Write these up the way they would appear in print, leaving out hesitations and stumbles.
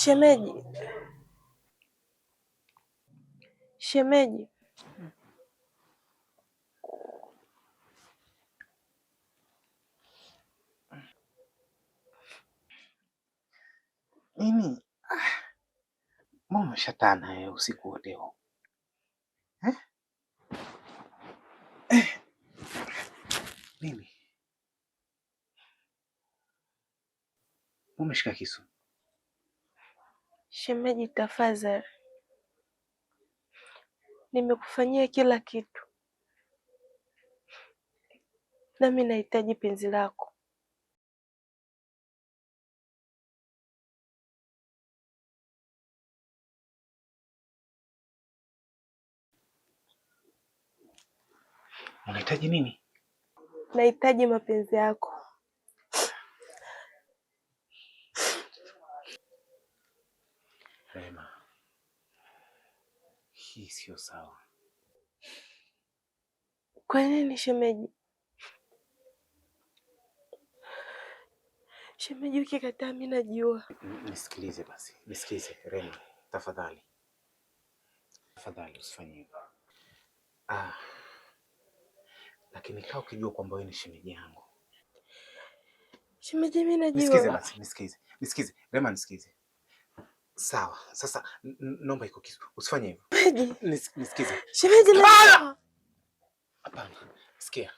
Shemeji. Shemeji. Nini? Mbona umeshatana wewe usiku wote huu? Nini? Umeshika kisu? Shemeji, tafadhali. Nimekufanyia kila kitu. Nami nahitaji penzi lako. Unahitaji nini? Nahitaji mapenzi yako. Rema, hii sio sawa. Kwa nini shemeji? Shemeji, ukikataa mimi najua. Nisikilize basi. Nisikilize Rema, tafadhali. Tafadhali usifanye hivyo. Lakini kaa ukijua kwamba wewe ni shemeji yangu. Shemeji, mimi najua. Nisikize basi, nisikize. Nisikize. Rema, nisikize. Sawa. Sasa naomba iko kisu. Usifanye hivyo. Nisikize. Shemeji, hapana. Sikia.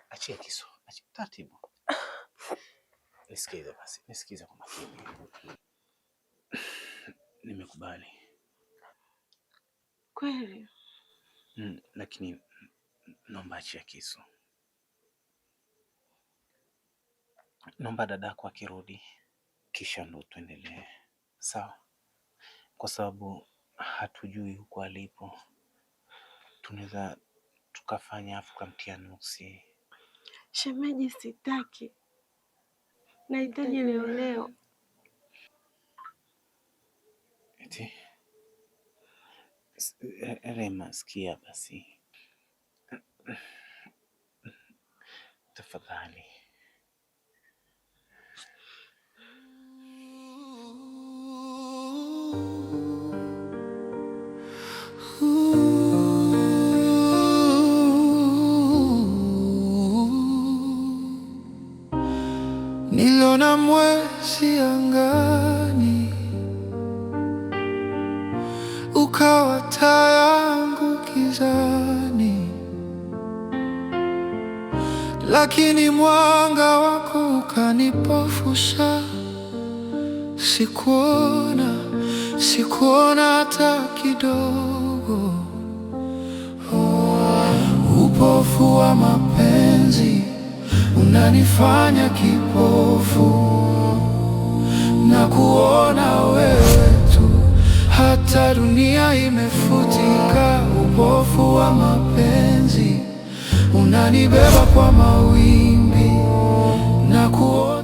Achia kisu. Achia taratibu. Nisikize basi. Nisikize kwa makini. Nimekubali. Kweli? Lakini naomba achia kisu. Naomba dadako akirudi kisha ndo tuendelee. Sawa? Kwa sababu hatujui huko alipo. Tunaweza tukafanya afu kamtia nuksi. Shemeji, sitaki. Nahitaji leo. Eti Rema, sikia basi. Tafadhali. Niliona mwezi angani, ukawa taa yangu gizani, lakini mwanga wako ukanipofusha. Sikuona hata kidogo. Upofu wa mapenzi unanifanya kipofu, na kuona wewe tu, hata dunia imefutika. Upofu wa mapenzi unanibeba kwa mawimbi, na kuona